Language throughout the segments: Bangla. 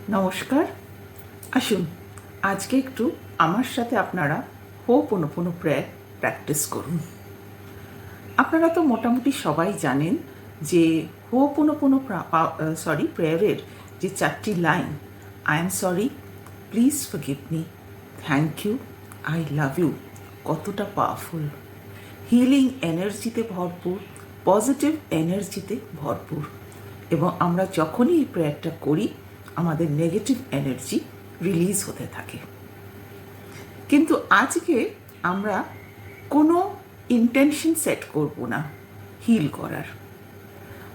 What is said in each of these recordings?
নমস্কার। আসুন আজকে একটু আমার সাথে আপনারা হোপোনোপোনো প্রেয়ার প্র্যাকটিস করুন। আপনারা তো মোটামুটি সবাই জানেন যে হোপোনোপোনো প্রেয়ারের যে 4টি line, I am sorry, please forgive me, thank you, I love you, কতটা পাওয়ারফুল, হিলিং এনার্জিতে ভরপুর, পজিটিভ এনার্জিতে ভরপুর। এবং আমরা যখনই এই প্রেয়ারটা করি আমাদের নেগেটিভ এনার্জি রিলিজ হতে থাকে। কিন্তু আজকে আমরা কোনো ইন্টেনশন সেট করব না হিল করার,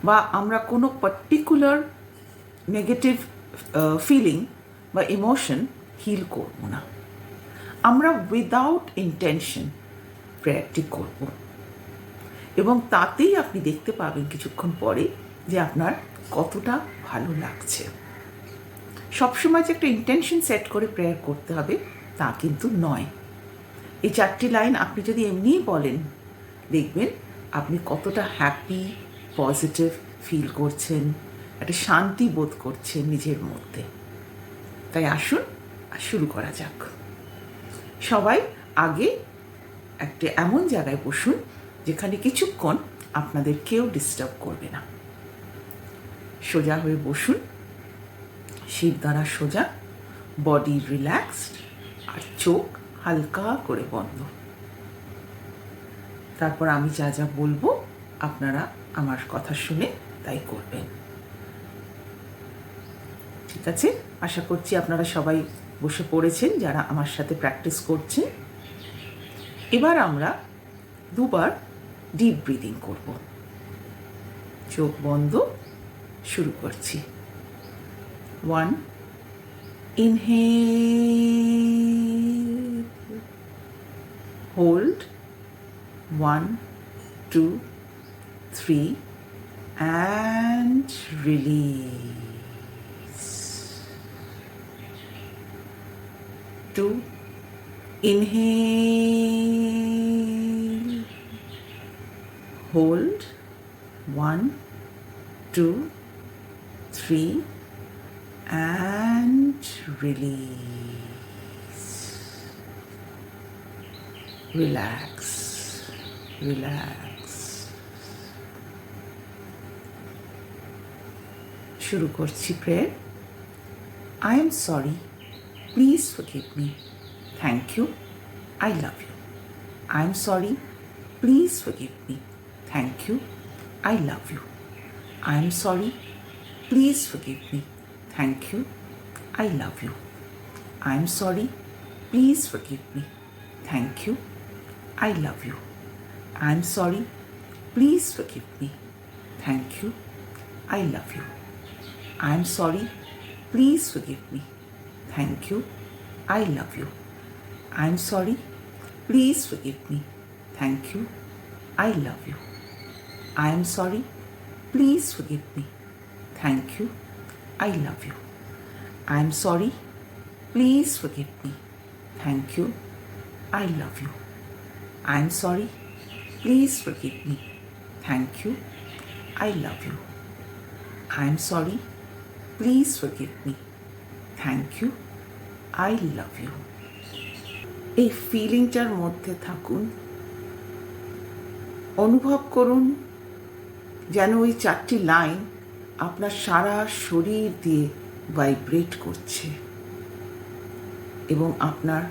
বা আমরা কোনো পার্টিকুলার নেগেটিভ ফিলিং বা ইমোশন হিল করব না। আমরা উইদাউট ইন্টেনশন প্রেয়ারটি করব, এবং তাতেই আপনি দেখতে পাবেন কিছুক্ষণ পরে যে আপনার কতটা ভালো লাগছে। সবসময় যে একটা ইন্টেনশন সেট করে প্রেয়ার করতে হবে তা কিন্তু নয়। এই 4টি লাইন আপনি যদি এমনিই বলেন, দেখবেন আপনি কতটা হ্যাপি, পজিটিভ ফিল করছেন, একটা শান্তি বোধ করছেন নিজের মধ্যে। তাই আসুন শুরু করা যাক। সবাই আগে একটা এমন জায়গায় বসুন যেখানে কিছুক্ষণ আপনাদের কেউ ডিস্টার্ব করবে না। সোজা হয়ে বসুন, শিরদাঁড়া সোজা, বডি রিল্যাক্সড, আর চোখ হালকা করে বন্ধ। তারপর আমি যা যা বলবো আপনারা আমার কথা শুনে তাই করবেন। ঠিক আছে? আশা করছি আপনারা সবাই বসে পড়েছেন যারা আমার সাথে প্র্যাকটিস করছেন। এবার আমরা দুবার ডিপ ব্রিদিং করব। চোখ বন্ধ, শুরু করছি। 1, inhale, hold, 1, 2, 3, and release. 2, inhale, hold, 1, 2, 3, and release. Relax, relax. শুরু করছি prayer. I am sorry, please forgive me, thank you, I love you. I am sorry, please forgive me, thank you, I love you. I am sorry, please forgive me, thank you, I love you. I am sorry, please forgive me, thank you, I love you. I am sorry, please forgive me, thank you, I love you. I am sorry, please forgive me, thank you, I love you. I am sorry, please forgive me, thank you, I love you. I am sorry, please forgive me, thank you, I love you. I am sorry, please forgive me, thank you, I love you. I am sorry, please forgive me, thank you, I love you. I am sorry, please forgive me, thank you, I love you. এই ফিলিংটার মধ্যে থাকুন, অনুভব করুন যেন ওই 4টি লাইন আপনার সারা শরীর দিয়ে ভাইব্রেট করছে এবং আপনার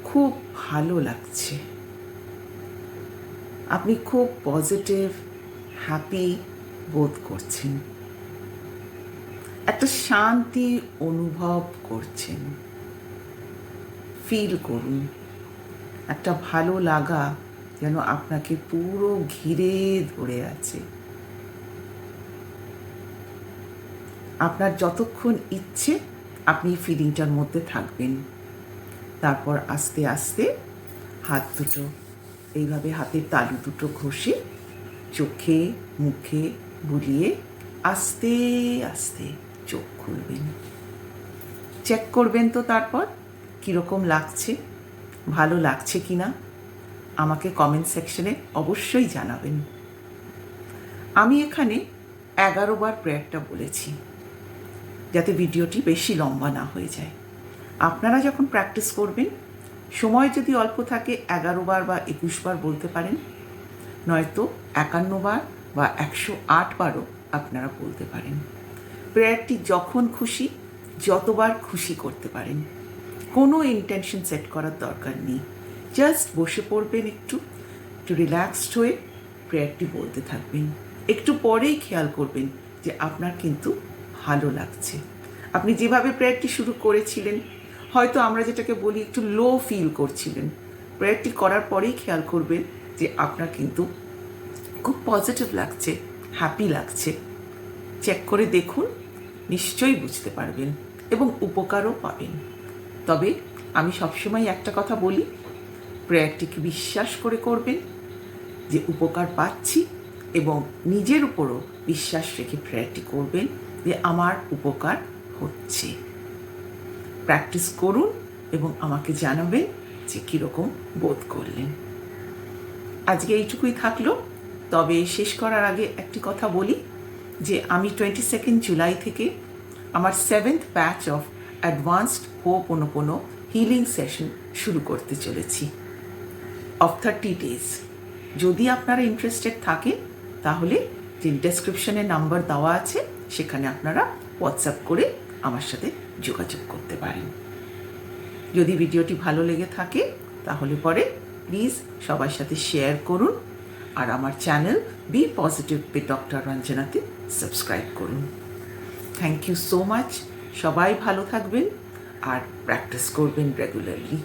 খুব ভালো লাগছে। আপনি খুব পজিটিভ, হ্যাপি বোধ করছেন, একটা শান্তি অনুভব করছেন। ফিল করুন একটা ভালো লাগা যেন আপনাকে পুরো ঘিরে ধরে আছে। আপনার যতক্ষণ ইচ্ছে আপনি ফিলিংটার মধ্যে থাকবেন। তারপর আস্তে আস্তে হাত দুটো এইভাবে হাতের তালু দুটো ঘষে চোখে মুখে বুলিয়ে আস্তে আস্তে চোখ খুলবেন। চেক করবেন তো তারপর কীরকম লাগছে, ভালো লাগছে কি না আমাকে কমেন্ট সেকশনে অবশ্যই জানাবেন। আমি এখানে 11 বার প্রেয়ারটা বলেছি। যাতে ভিডিওটি বেশি লম্বা না হয়ে যায়। আপনারা যখন প্র্যাকটিস করবেন, সময় যদি অল্প থাকে 11 বার বা 21 বার বলতে পারেন, নয়তো 51 বার বা 108 বারও আপনারা বলতে পারেন। প্রেয়ারটি যখন খুশি, যতবার খুশি করতে পারেন। কোনো ইন্টেনশন সেট করার দরকার নেই। জাস্ট বসে পড়বেন, একটু রিল্যাক্সড হয়ে প্রেয়ারটি বলতে থাকবেন। একটু পরেই খেয়াল করবেন যে আপনার কিন্তু ভালো লাগছে। আপনি যেভাবে প্রেয়ারটি শুরু করেছিলেন, হয়তো আমরা যেটাকে বলি একটু লো ফিল করছিলেন, প্রেয়ারটি করার পরেই খেয়াল করবেন যে আপনার কিন্তু খুব পজিটিভ লাগছে, হ্যাপি লাগছে। চেক করে দেখুন, নিশ্চয়ই বুঝতে পারবেন এবং উপকারও পাবেন। তবে আমি সবসময় একটা কথা বলি, প্রেয়ারটিকে বিশ্বাস করে করবেন যে উপকার পাচ্ছি, এবং নিজের উপরও বিশ্বাস রেখে প্রেয়ারটি করবেন যে আমার উপকার হচ্ছে। প্র্যাকটিস করুন এবং আমাকে জানাবেন যে কীরকম বোধ করলেন। আজকে এইটুকুই থাকলো। তবে শেষ করার আগে একটি কথা বলি যে আমি 22 জুলাই থেকে আমার 7th batch of advanced Hooponopono healing session শুরু করতে চলেছি অফ 30 days। যদি আপনারা ইন্টারেস্টেড থাকেন তাহলে যে ডেসক্রিপশনে নাম্বার দেওয়া আছে সেখানে আপনারা হোয়াটসঅ্যাপ করে আমার সাথে যোগাযোগ করতে পারেন। যদি ভিডিওটি ভালো লেগে থাকে তাহলে পরে প্লিজ সবার সাথে শেয়ার করুন, আর আমার channel be positive with doctor রঞ্জনাতে সাবস্ক্রাইব করুন। Thank you so much. সবাই ভালো থাকবেন আর প্র্যাকটিস করবেন রেগুলারলি।